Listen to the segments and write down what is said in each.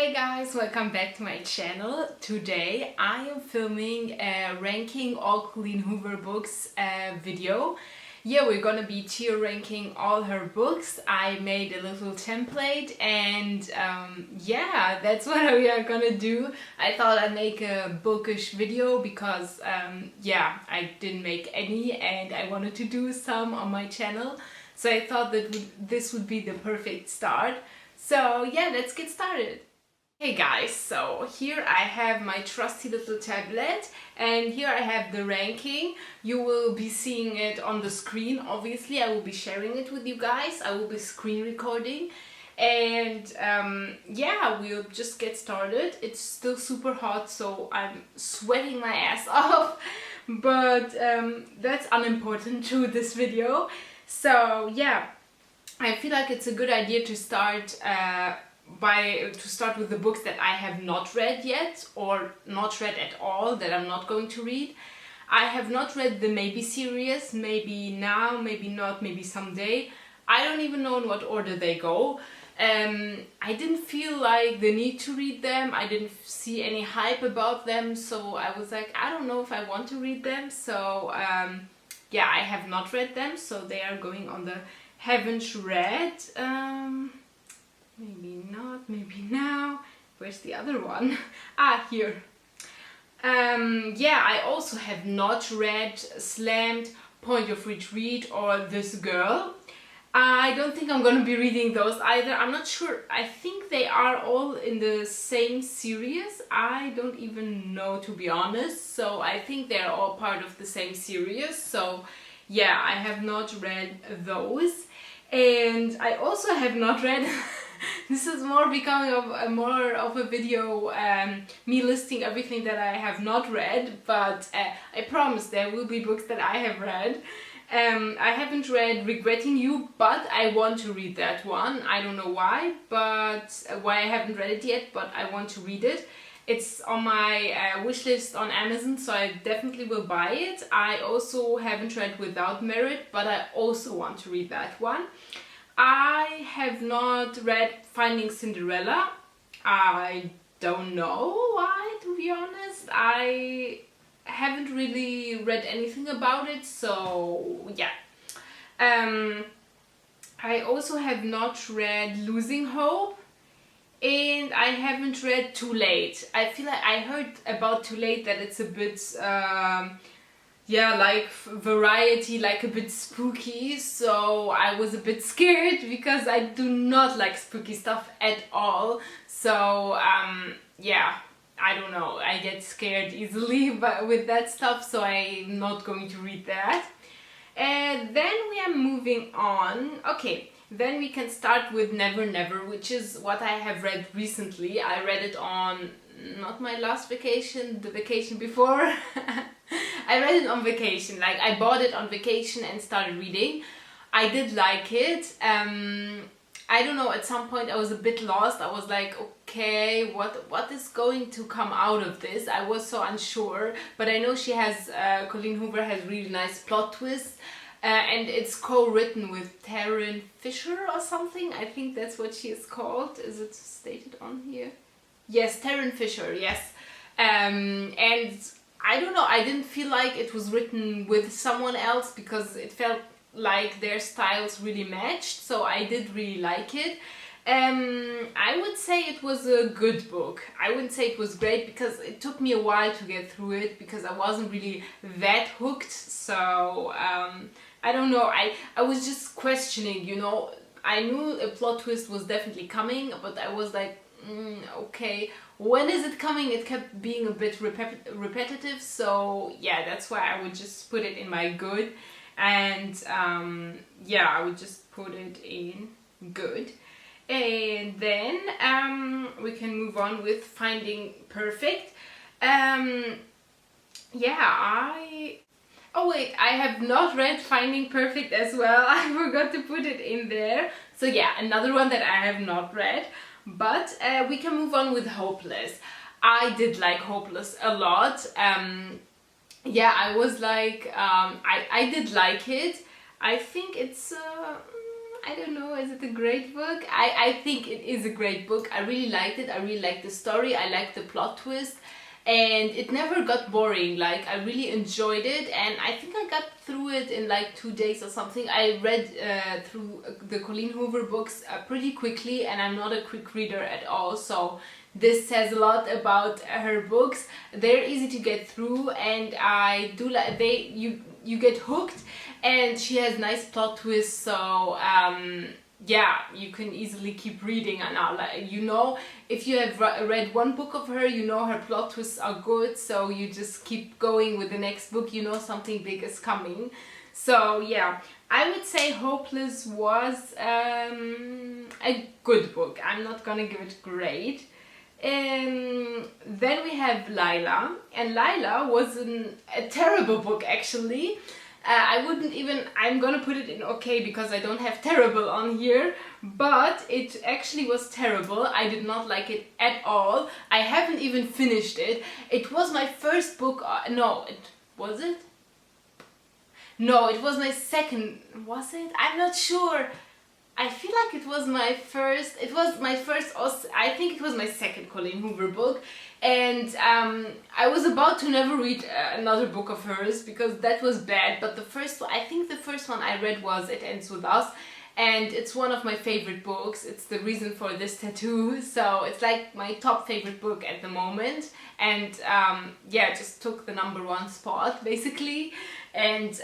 Hey guys, welcome back to my channel. Today I am filming a ranking all Colleen Hoover books video. Yeah, we're gonna be tier ranking all her books. I made a little template and yeah, that's what we are gonna do. I thought I'd make a bookish video because yeah, I didn't make any and I wanted to do some on my channel. So I thought that this would be the perfect start. So yeah, let's get started. Hey guys, so here I have my trusty little tablet and here I have the ranking. You will be seeing it on the screen. Obviously I will be sharing it with you guys. I will be screen recording and yeah, we'll just get started. It's still super hot, so I'm sweating my ass off, but that's unimportant to this video. So yeah, I feel like it's a good idea to start with the books that I have not read yet, or not read at all, that I'm not going to read. I have not read the Maybe series, maybe now, maybe not, maybe someday. I don't even know in what order they go. I didn't feel like the need to read them. I didn't see any hype about them, so I was like, I don't know if I want to read them. So yeah, I have not read them, so they are going on the haven't read. Maybe not, maybe now. Where's the other one? Ah, here. Yeah, I also have not read Slammed, Point of Retreat, or This Girl. I don't think I'm gonna be reading those either. I'm not sure. I think they are all in the same series. I don't even know, to be honest. So I think they're all part of the same series. So yeah, I have not read those. And I also have not read this is more becoming more of a video, me listing everything that I have not read, but I promise there will be books that I have read. I haven't read Regretting You, but I want to read that one. I don't know why, but why I haven't read it yet, but I want to read it. It's on my wish list on Amazon, so I definitely will buy it. I also haven't read Without Merit, but I also want to read that one. I have not read Finding Cinderella. I don't know why, to be honest. I haven't really read anything about it, so yeah. I also have not read Losing Hope, and I haven't read Too Late. I feel like I heard about Too Late that it's a bit yeah, like variety, like a bit spooky, so I was a bit scared because I do not like spooky stuff at all. So yeah, I don't know, I get scared easily with that stuff, so I'm not going to read that. And then we are moving on. Okay, then we can start with Never Never, which is what I have read recently. I read it on not my last vacation, the vacation before. I read it on vacation, like I bought it on vacation and started reading. I did like it. I don't know, at some point I was a bit lost. I was like, okay, what is going to come out of this? I was so unsure, but I know she has, Colleen Hoover has really nice plot twists. And it's co-written with Tarryn Fisher or something. I think that's what she is called. Is it stated on here? Yes, Tarryn Fisher, yes. And I don't know, I didn't feel like it was written with someone else because it felt like their styles really matched, so I did really like it. I would say it was a good book. I wouldn't say it was great because it took me a while to get through it because I wasn't really that hooked, so I don't know, I was just questioning, you know. I knew a plot twist was definitely coming, but I was like, okay, when is it coming? It kept being a bit repetitive, so yeah, that's why I would just put it in my good. And yeah, I would just put it in good. And then we can move on with Finding Perfect. Yeah, oh wait, I have not read Finding Perfect as well. I forgot to put it in there. So yeah, another one that I have not read. But we can move on with Hopeless. I did like Hopeless a lot. Yeah, I was like, I did like it. I think it's I don't know, is it a great book? I think it is a great book. I really liked it. I really liked the story. I liked the plot twist. And it never got boring. Like, I really enjoyed it, and I think I got through it in like 2 days or something. I read through the Colleen Hoover books pretty quickly, and I'm not a quick reader at all, so this says a lot about her books. They're easy to get through, and I do like you get hooked, and she has nice plot twists, so yeah, you can easily keep reading. And like, you know, if you have read one book of her, you know her plot twists are good, so you just keep going with the next book. You know something big is coming. So yeah, I would say Hopeless was a good book. I'm not gonna give it great. Then we have Lila, and Lila was a terrible book actually. I wouldn't even, I'm gonna put it in okay because I don't have terrible on here, but it actually was terrible. I did not like it at all. I haven't even finished it. It was my first book, no, it was it? No, it was my second, was it? I'm not sure. I feel like it was my first, I think it was my second Colleen Hoover book, and I was about to never read another book of hers because that was bad, but the first one, I think the first one I read was It Ends With Us, and it's one of my favorite books. It's the reason for this tattoo, so it's like my top favorite book at the moment, and yeah, it just took the #1 spot basically, and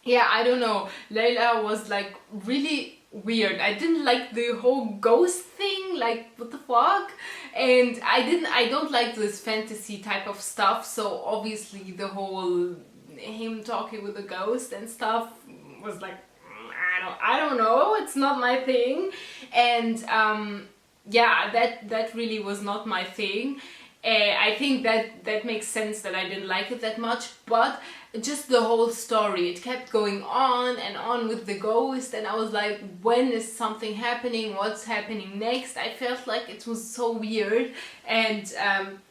yeah, I don't know, Layla was like really weird. I didn't like the whole ghost thing, like what the fuck, and I don't like this fantasy type of stuff, so obviously the whole him talking with a ghost and stuff was like, I don't know, it's not my thing, and yeah, that really was not my thing. I think that makes sense that I didn't like it that much, but just the whole story, it kept going on and on with the ghost, and I was like, when is something happening, what's happening next? I felt like it was so weird, and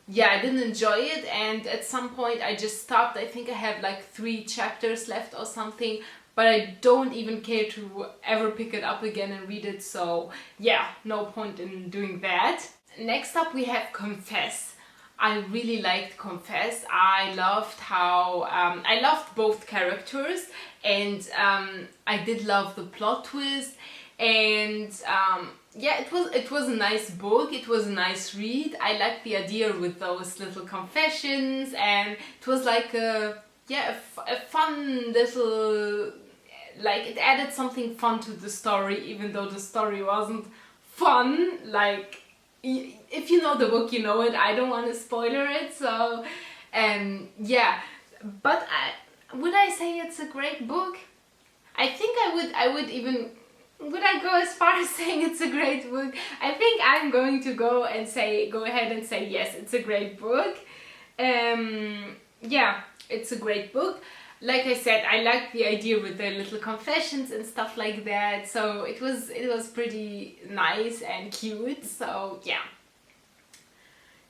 yeah, I didn't enjoy it, and at some point I just stopped. I think I have like 3 chapters left or something, but I don't even care to ever pick it up again and read it, so yeah, no point in doing that. Next up we have Confess. I really liked Confess. I loved how, I loved both characters, and I did love the plot twist, and yeah, it was a nice book, it was a nice read. I liked the idea with those little confessions, and it was like a fun little, like it added something fun to the story, even though the story wasn't fun. Like, if you know the book, you know it. I don't want to spoiler it, so yeah, but would I say it's a great book? I think I would even, would I go as far as saying it's a great book? I think I'm going to go ahead and say yes, it's a great book. Yeah, it's a great book. Like I said, I liked the idea with the little confessions and stuff like that, so it was pretty nice and cute, so yeah.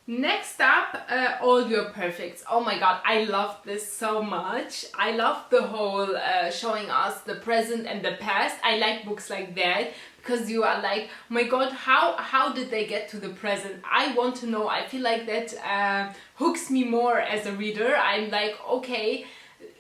Next up, All Your Perfects. Oh my god, I loved this so much. I loved the whole showing us the present and the past. I like books like that because you are like, oh my god, how did they get to the present? I want to know. I feel like that hooks me more as a reader. I'm like, okay,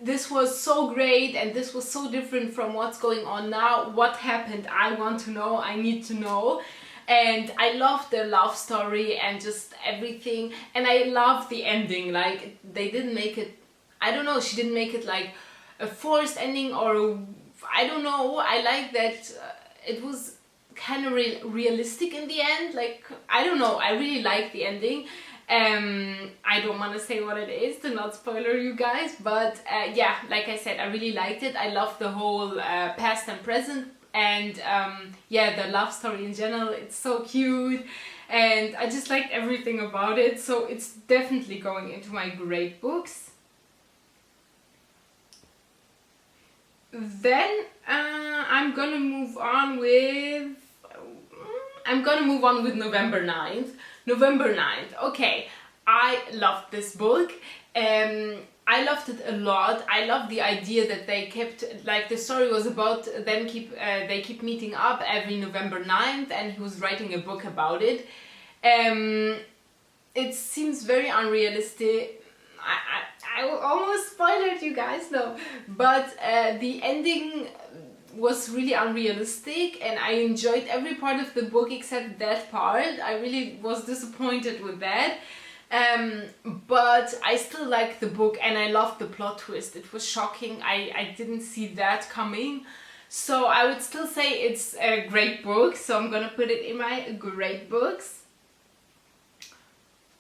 this was so great and this was so different from what's going on now. What happened? I want to know. I need to know. And I loved their love story and just everything, and I loved the ending. Like, they didn't make it, I don't know, she didn't make it like a forced ending, or I don't know. I like that it was kind of realistic in the end. Like, I don't know, I really like the ending. I don't want to say what it is to not spoiler you guys, but yeah, like I said, I really liked it. I loved the whole past and present, and yeah, the love story in general. It's so cute, and I just liked everything about it, so it's definitely going into my great books. Then I'm gonna move on with November 9th. November 9th. Okay, I loved this book. I loved it a lot. I loved the idea that they kept, like, the story was about them they keep meeting up every November 9th, and he was writing a book about it. It seems very unrealistic. I will almost spoil it, you guys know, but the ending was really unrealistic, and I enjoyed every part of the book except that part. I really was disappointed with that. But I still like the book, and I loved the plot twist. It was shocking. I didn't see that coming. So I would still say it's a great book, so I'm gonna put it in my great books.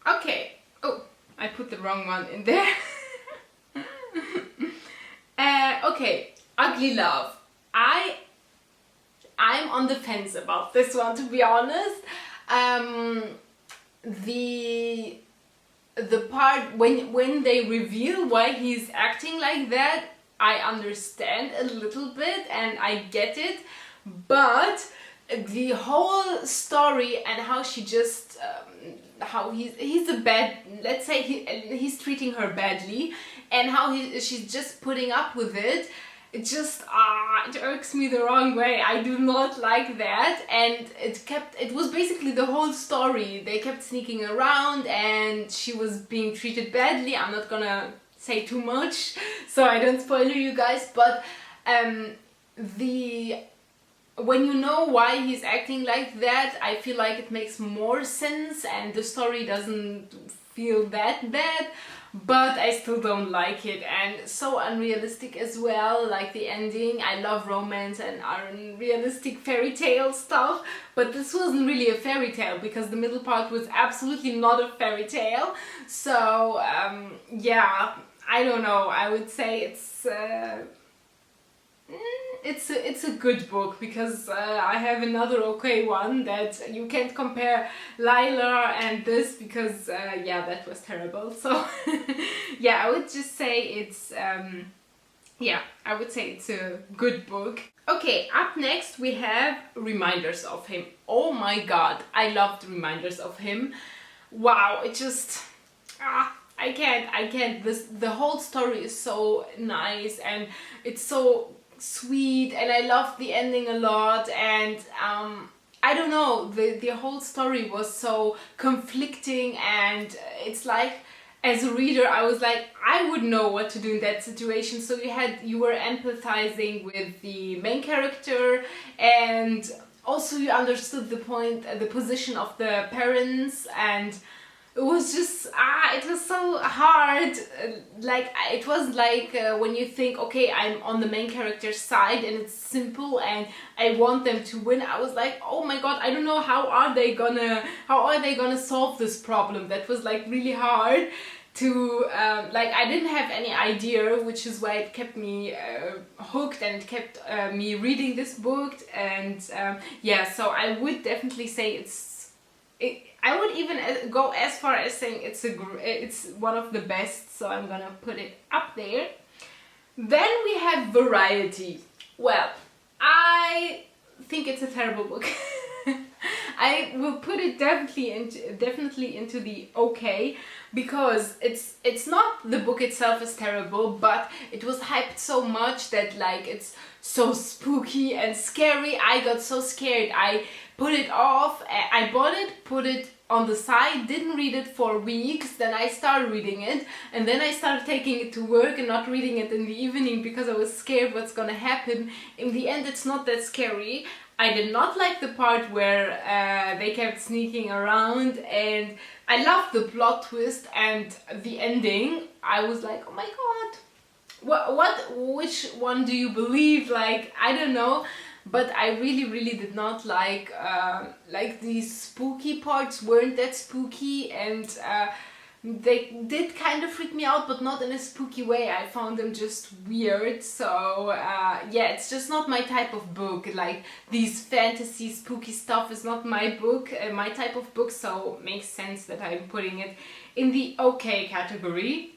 Okay. Oh, I put the wrong one in there. Okay, Ugly Love. I'm on the fence about this one, to be honest. The part when they reveal why he's acting like that, I understand a little bit and I get it, but the whole story and how she just how he's a bad, let's say he's treating her badly, and how she's just putting up with it. It just it irks me the wrong way. I do not like that, and it was basically the whole story. They kept sneaking around and she was being treated badly. I'm not gonna say too much so I don't spoil you guys, but when you know why he's acting like that, I feel like it makes more sense and the story doesn't feel that bad. But I still don't like it, and so unrealistic as well, like the ending. I love romance and unrealistic fairy tale stuff, but this wasn't really a fairy tale because the middle part was absolutely not a fairy tale. So yeah, I don't know, I would say it's a good book, because I have another okay one that you can't compare Lila and this, because yeah, that was terrible. So yeah, I would just say it's yeah, I would say it's a good book. Okay, up next we have Reminders of Him. Oh my god, I loved Reminders of Him. Wow, it just I can't. The whole story is so nice and it's so sweet, and I loved the ending a lot, and I don't know, the whole story was so conflicting, and it's like, as a reader I was like, I would know what to do in that situation. So you were empathizing with the main character, and also you understood the position of the parents, and it was just it was so hard. Like, it was like when you think, okay, I'm on the main character's side and it's simple and I want them to win, I was like, oh my god, I don't know, how are they gonna solve this problem? That was like really hard to like, I didn't have any idea, which is why it kept me hooked, and it kept me reading this book. And yeah, so I would definitely say I would even go as far as saying it's one of the best, so I'm gonna put it up there. Then we have Variety. Well, I think it's a terrible book. I will put it definitely into the okay, because it's not the book itself is terrible, but it was hyped so much that, like, it's so spooky and scary. I got so scared. I put it off. I bought it, put it on the side, didn't read it for weeks, then I started reading it, and then I started taking it to work and not reading it in the evening because I was scared what's gonna happen. In the end, it's not that scary. I did not like the part where they kept sneaking around, and I loved the plot twist and the ending. I was like, oh my god, which one do you believe? Like, I don't know. But I really did not like these spooky parts weren't that spooky, and they did kind of freak me out, but not in a spooky way. I found them just weird. So yeah, it's just not my type of book. Like, these fantasy spooky stuff is not my my type of book, so it makes sense that I'm putting it in the okay category.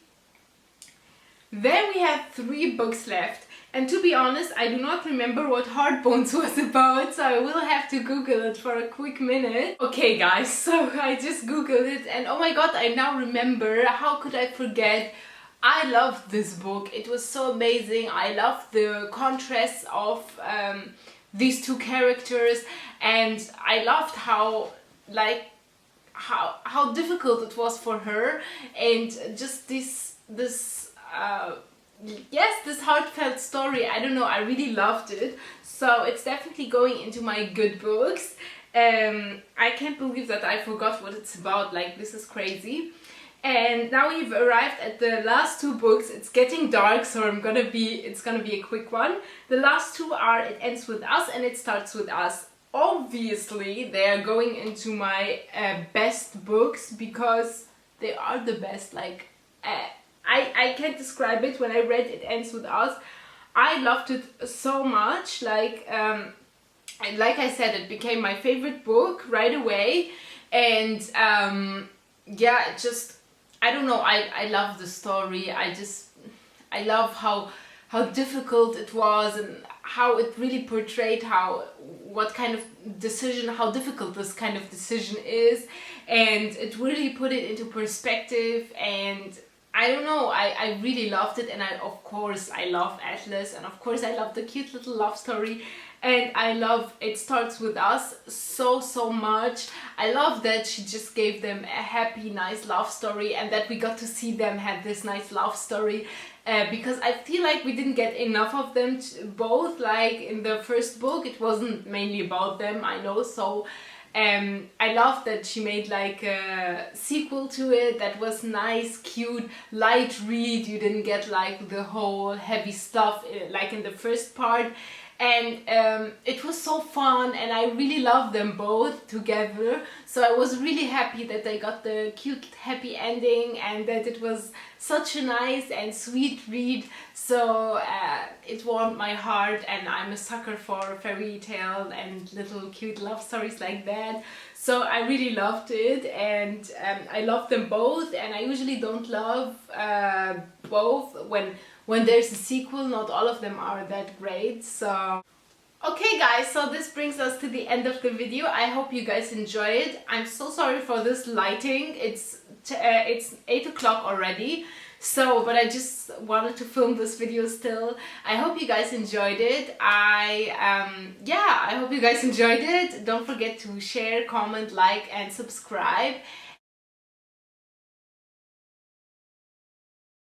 Then we have 3 books left. And to be honest, I do not remember what Heartbones was about, so I will have to Google it for a quick minute. Okay guys, so I just Googled it, and oh my god, I now remember. How could I forget I loved this book. It was so amazing. I loved the contrast of these two characters, and I loved how like how difficult it was for her, and just this yes, this heartfelt story. I don't know, I really loved it. So it's definitely going into my good books. I can't believe that I forgot what it's about. Like, this is crazy. And now we've arrived at the last two books. It's getting dark, so it's gonna be a quick one. The last two are It Ends With Us and It Starts With Us. Obviously, they are going into my best books because they are the best. Like, I can't describe it. When I read It Ends With Us, I loved it so much. Like I said, it became my favorite book right away. And yeah, it just, I don't know, I love the story. I love how difficult it was, and how it really portrayed how difficult this kind of decision is, and it really put it into perspective. And I don't know, I really loved it. And of course I love Atlas, and of course I love the cute little love story. And I love It Starts With Us so much. I love that she just gave them a happy, nice love story, and that we got to see them have this nice love story. Because I feel like we didn't get enough of them both. Like, in the first book, it wasn't mainly about them, I know. So I love that she made like a sequel to it that was nice, cute, light read. You didn't get like the whole heavy stuff like in the first part. And it was so fun, and I really loved them both together. So I was really happy that they got the cute, happy ending, and that it was such a nice and sweet read. So it warmed my heart, and I'm a sucker for fairy tale and little cute love stories like that. So I really loved it, and I love them both. And I usually don't love both when there's a sequel. Not all of them are that great. So okay guys, so this brings us to the end of the video. I hope you guys enjoy it. I'm so sorry for this lighting. It's 8 o'clock already. So, but I just wanted to film this video still. I hope you guys enjoyed it. Yeah, I hope you guys enjoyed it. Don't forget to share, comment, like, and subscribe.